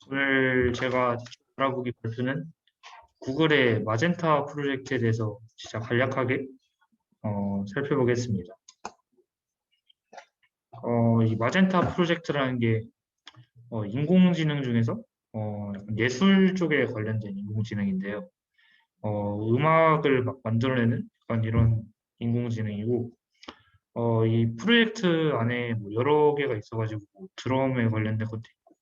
오늘 제가 알아보기 발표는 구글의 마젠타 프로젝트에 대해서 진짜 간략하게 살펴보겠습니다. 이 마젠타 프로젝트라는 게 인공지능 중에서 예술 쪽에 관련된 인공지능인데요. 음악을 막 만들어내는 약간 이런 인공지능이고, 이 프로젝트 안에 뭐 여러 개가 있어가지고 뭐 드럼에 관련된 것도 있고,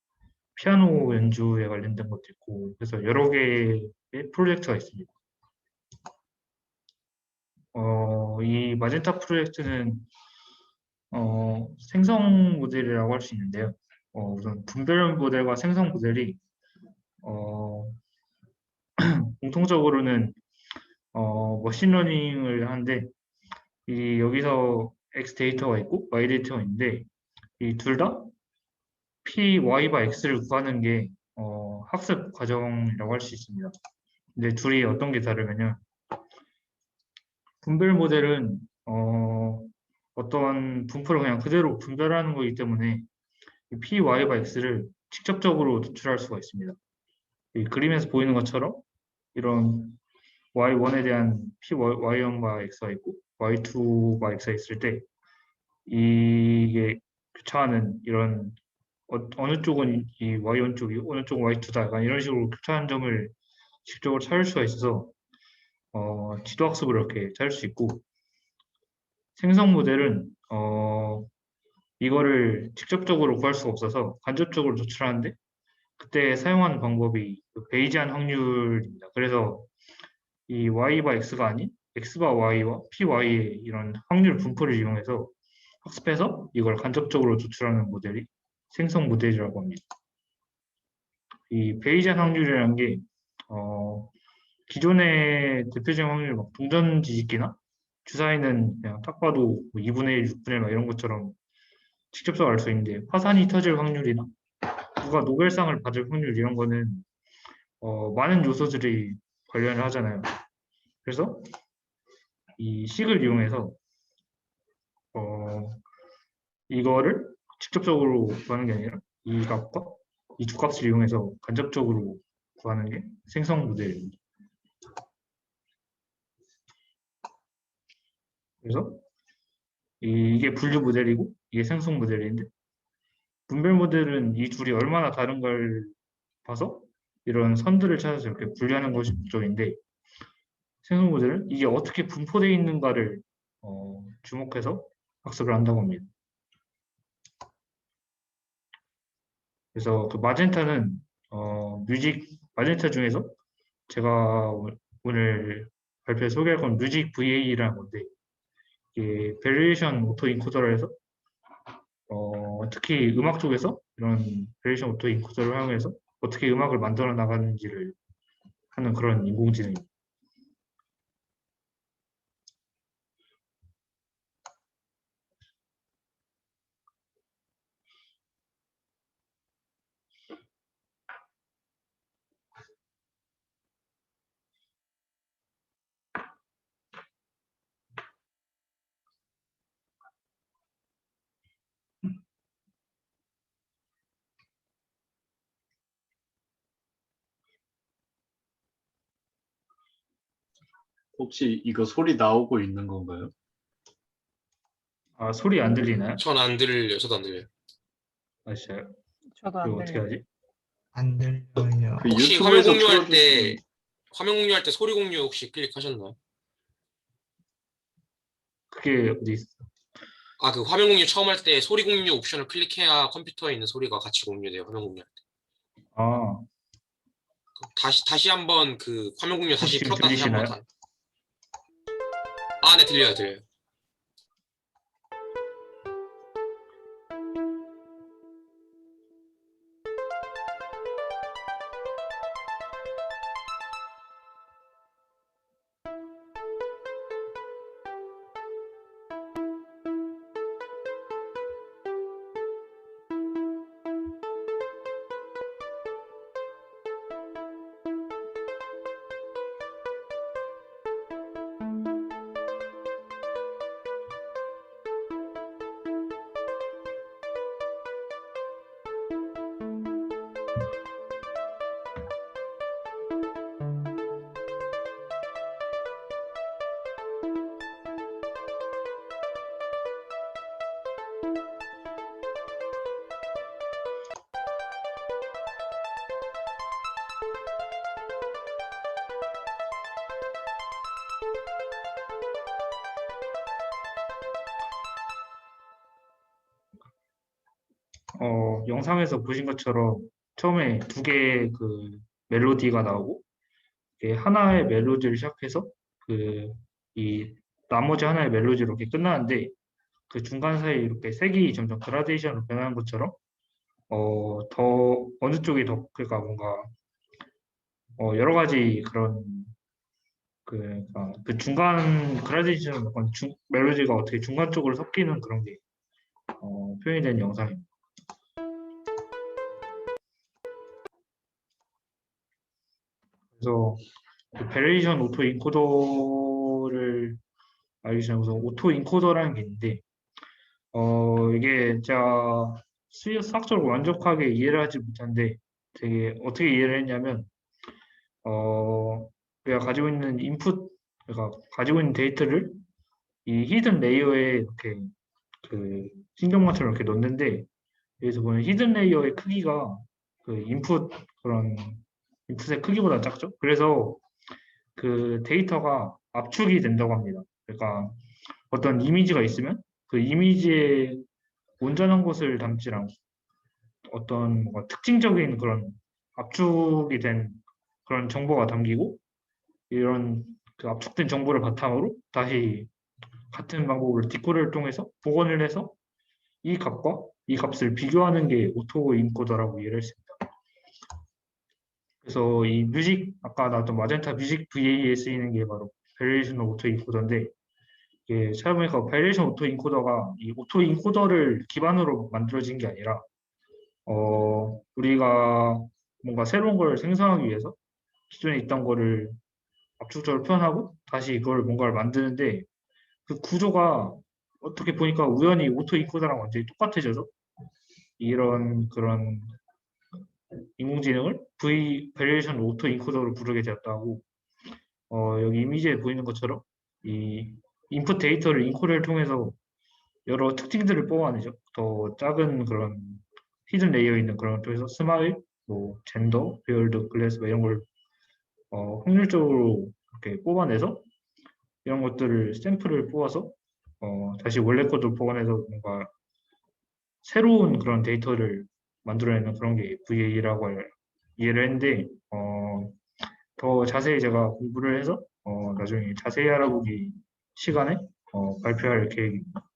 피아노 연주에 관련된 것도 있고, 그래서 여러 개의 프로젝트가 있습니다. 이 마젠타 프로젝트는 생성 모델이라고 할 수 있는데요. 우선 분별 모델과 생성 모델이 어, 공통적으로는 머신러닝을 하는데 이 여기서 X 데이터가 있고 Y 데이터가 있는데 이 둘 다 P, Y바 X를 구하는 게 학습 과정이라고 할 수 있습니다. 근데 둘이 어떤 게 다르면요. 분별 모델은 어떤 분포를 그냥 그대로 분별하는 거기 때문에 이 P, Y바 X를 직접적으로 도출할 수가 있습니다. 이 그림에서 보이는 것처럼 이런 Y1에 대한 P, Y1과 X가 있고 Y2과 X가 있을 때 이게 교차하는 이런 어느 쪽은 이 Y1 쪽이고 어느 쪽은 Y2다 약간 이런 식으로 교차하는 점을 직접적으로 찾을 수가 있어서 지도학습을 이렇게 찾을 수 있고 생성 모델은 이거를 직접적으로 구할 수가 없어서 간접적으로 도출하는데 그때 사용하는 방법이 그 베이지안 확률입니다. 그래서 이 y바 x가 아닌 x바 y와 py의 이런 확률 분포를 이용해서 학습해서 이걸 간접적으로 도출하는 모델이 생성 모델이라고 합니다. 이 베이지안 확률이라는 게 기존의 대표적인 확률 막 동전 뒤집기나 주사위는 그냥 딱 봐도 뭐 2분의 1, 6분의 1 이런 것처럼 직접적으로 알 수 있는데 화산이 터질 확률이나 누가 노벨상을 받을 확률 이런 거는 많은 요소들이 관련을 하잖아요. 그래서 이 식을 이용해서 어, 이거를 직접적으로 구하는 게 아니라 이 값과 이 두 값을 이용해서 간접적으로 구하는 게 생성 모델입니다. 그래서 이게 분류 모델이고 이게 생성 모델인데 분별 모델은 이 둘이 얼마나 다른 걸 봐서 이런 선들을 찾아서 이렇게 분류하는 것이 목적인데 생성 모델은 이게 어떻게 분포되어 있는가를 주목해서 학습을 한다고 합니다. 그래서 그 마젠타는 마젠타 중에서 제가 오늘 발표에 소개할 건 뮤직 VA라는 건데 이게 베리에이션 오토 인코더라 해서 특히 음악 쪽에서 이런 베리에이션 오토 인코더를 활용해서 어떻게 음악을 만들어 나가는지를 하는 그런 인공지능입니다. 혹시 이거 소리 나오고 있는 건가요? 아, 소리 안 들리나요? 전 안 들려요. 저도 안 들려요. 아, 진짜요? 저도 이거 안 어떻게 들려요. 하지? 안 들려요. 그 혹시 유튜브에서 화면 공유할 틀어주시면 화면 공유할 때 소리 공유 혹시 클릭하셨나요? 그게 어디 있어? 아, 그 화면 공유 처음 할 때 소리 공유 옵션을 클릭해야 컴퓨터에 있는 소리가 같이 공유돼요. 화면 공유할 때. 아, 다시 한번 그 화면 공유 다시 지금 켰다 다시 한번 들리시나요? 아, 네, 들려요. 영상에서 보신 것처럼 처음에 두 개의 그 멜로디가 나오고 이게 하나의 멜로디를 시작해서 이 나머지 하나의 멜로디로 이렇게 끝나는데 그 중간 사이에 이렇게 색이 점점 그라데이션으로 변하는 것처럼 더 어느 쪽이 더 그러니까 뭔가 여러 가지 그런 그 중간 그라데이션 약간 멜로디가 어떻게 중간 쪽으로 섞이는 그런 게 표현이 된 영상입니다. 그래서 그 베레이션 오토 인코더를 알기 전에 우선 오토 인코더라는 게 있는데 이게 제가 수학적으로 완벽하게 이해를 하지 못하는데 되게 어떻게 이해를 했냐면 우리가 가지고 있는 인풋 그러니까 가지고 있는 데이터를 이 히든 레이어에 이렇게 그 신경망처럼 이렇게 넣는데 여기서 보면 히든 레이어의 크기가 그 그런 인풋의 크기보다 작죠. 그래서 그 데이터가 압축이 된다고 합니다. 그러니까 어떤 이미지가 있으면 그 이미지의 온전한 것을 담지 않고 어떤 뭔가 특징적인 그런 압축이 된 그런 정보가 담기고 이런 그 압축된 정보를 바탕으로 다시 같은 방법으로 디코드를 통해서 복원을 해서 이 값과 이 값을 비교하는 게 오토 인코더라고 이해를 했습니다. 그래서 이 뮤직 아까 나왔던 마젠타 뮤직 VA에 쓰이는 게 바로 베리에이션 오토 인코더인데 이게 찾아보니까 베리에이션 오토 인코더가 이 오토 인코더를 기반으로 만들어진 게 아니라 우리가 뭔가 새로운 걸 생성하기 위해서 기존에 있던 거를 압축적으로 표현하고 다시 이걸 뭔가를 만드는데 그 구조가 어떻게 보니까 우연히 오토 인코더랑 완전히 똑같아져서 이런 그런 인공지능을 베리에이션 오토 인코더로 부르게 되었다고 여기 이미지에 보이는 것처럼 이 인풋 데이터를 인코더를 통해서 여러 특징들을 뽑아내죠. 더 작은 그런 히든 레이어 있는 그런 쪽에서 스마일, 뭐 젠더, 베어드, 클래스 뭐 이런 걸 확률적으로 이렇게 뽑아내서 이런 것들을 샘플을 뽑아서 다시 원래 코드를 뽑아내서 뭔가 새로운 그런 데이터를 만들어내는 그런 게 VA라고 이해를 했는데 더 자세히 제가 공부를 해서 나중에 자세히 알아보기 시간에 발표할 계획입니다.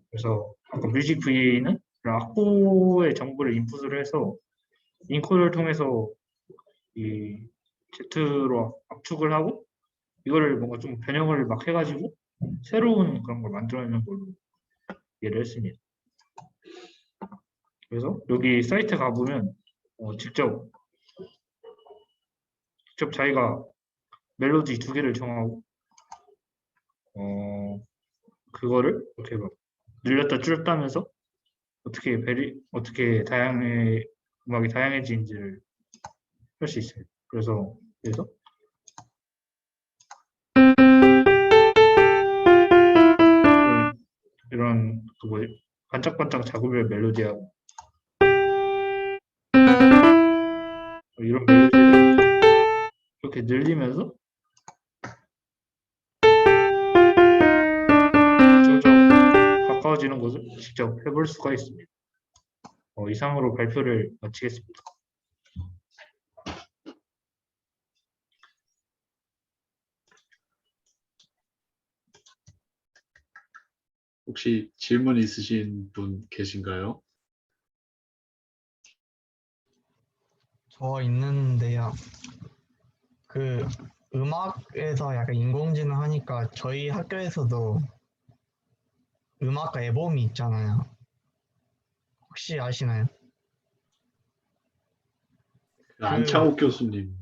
그래서 아까 뮤직 VA는 악보의 정보를 인풋을 해서 인코더를 통해서 이 Z로 압축을 하고 이거를 뭔가 좀 변형을 막 해가지고 새로운 그런 걸 만들어내는 걸로 이해를 했습니다. 그래서 여기 사이트 가보면 직접 자기가 멜로디 두 개를 정하고 그거를 이렇게 막 늘렸다 줄였다 하면서 어떻게 음악이 다양해지는지를 할 수 있어요. 그래서 이런 그 뭐지 반짝반짝 자구별 멜로디하고 이런 멜로디를 이렇게 늘리면서 점점 가까워지는 것을 직접 해볼 수가 있습니다. 이상으로 발표를 마치겠습니다. 혹시 질문 있으신 분 계신가요? 저 있는데요. 그 음악에서 약간 인공지능 하니까 저희 학교에서도 음악과 앨범이 있잖아요. 혹시 아시나요? 안창욱 교수님.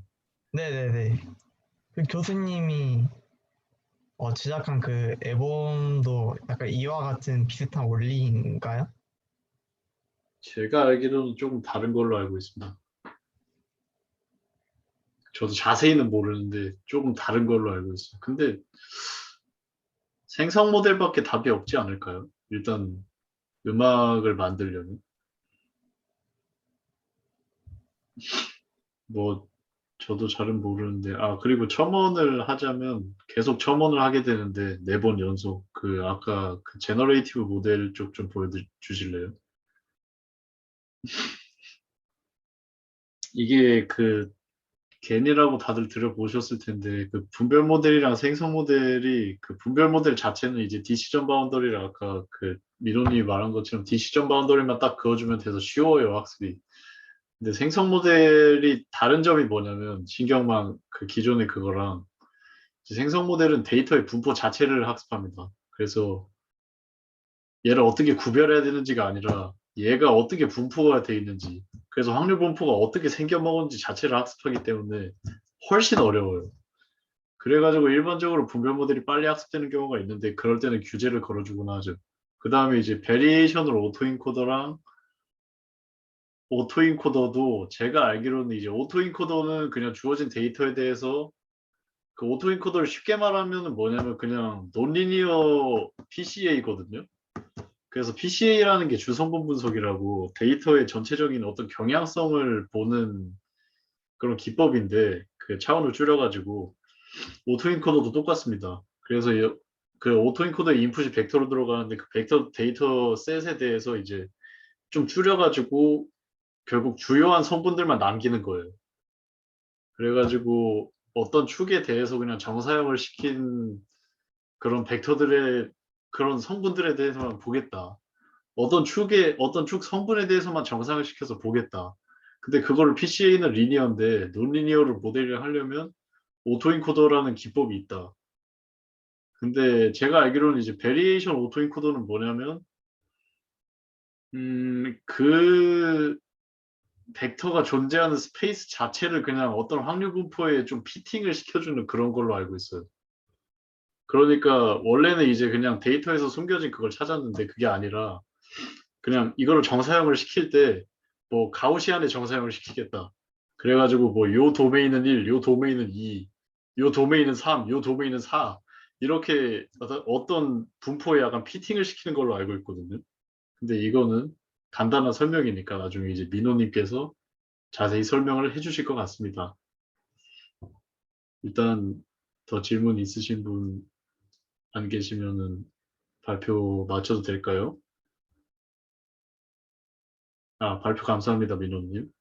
네네네. 그 교수님이 제작한 그 앨범도 약간 이와 같은 비슷한 원리인가요? 제가 알기로는 조금 다른 걸로 알고 있습니다. 저도 자세히는 모르는데 조금 다른 걸로 알고 있어요. 근데 생성 모델밖에 답이 없지 않을까요? 일단 음악을 만들려면 뭐 저도 잘은 모르는데 그리고 첨언을 하자면 계속 첨언을 하게 되는데 4번 연속 그 아까 그 제너레이티브 모델 쪽 좀 보여주실래요? 이게 그 겐이라고 다들 들어보셨을 텐데 그 분별 모델이랑 생성 모델이 그 분별 모델 자체는 이제 디시전 바운더리를 아까 그 민호님이 말한 것처럼 디시전 바운더리만 딱 그어주면 돼서 쉬워요 학습이. 근데 생성 모델이 다른 점이 뭐냐면 신경망 그 기존의 그거랑 이제 생성 모델은 데이터의 분포 자체를 학습합니다. 그래서 얘를 어떻게 구별해야 되는지가 아니라 얘가 어떻게 분포가 돼 있는지 그래서 확률 분포가 어떻게 생겨먹은지 자체를 학습하기 때문에 훨씬 어려워요. 그래가지고 일반적으로 분별 모델이 빨리 학습되는 경우가 있는데 그럴 때는 규제를 걸어주거나 하죠. 그 다음에 이제 베리에이션을 오토인코더랑 오토인코더도 제가 알기로는 이제 오토인코더는 그냥 주어진 데이터에 대해서 그 오토인코더를 쉽게 말하면 뭐냐면 그냥 논리니어 PCA거든요. 그래서 PCA라는 게 주성분 분석이라고 데이터의 전체적인 어떤 경향성을 보는 그런 기법인데 그 차원을 줄여가지고 오토인코더도 똑같습니다. 그래서 그 오토인코더의 인풋이 벡터로 들어가는데 그 벡터 데이터 셋에 대해서 이제 좀 줄여가지고 결국 주요한 성분들만 남기는 거예요. 그래가지고 어떤 축에 대해서 그냥 정사형을 시킨 그런 벡터들의 그런 성분들에 대해서만 보겠다. 어떤 축 성분에 대해서만 정상을 시켜서 보겠다. 근데 그거를 PCA는 리니어인데 논리니어를 모델링 하려면 오토인코더라는 기법이 있다. 근데 제가 알기로는 이제 베리에이션 오토인코더는 뭐냐면 그 벡터가 존재하는 스페이스 자체를 그냥 어떤 확률 분포에 좀 피팅을 시켜주는 그런 걸로 알고 있어요. 그러니까 원래는 이제 그냥 데이터에서 숨겨진 그걸 찾았는데 그게 아니라 그냥 이거를 정사형을 시킬 때 뭐 가우시안의 정사형을 시키겠다. 그래가지고 뭐 요 도메인은 1, 요 도메인은 2, 요 도메인은 3, 요 도메인은 4 이렇게 어떤 분포에 약간 피팅을 시키는 걸로 알고 있거든요. 근데 이거는 간단한 설명이니까 나중에 이제 민호님께서 자세히 설명을 해주실 것 같습니다. 일단 더 질문 있으신 분 안 계시면은 발표 마쳐도 될까요? 아, 발표 감사합니다, 민호님.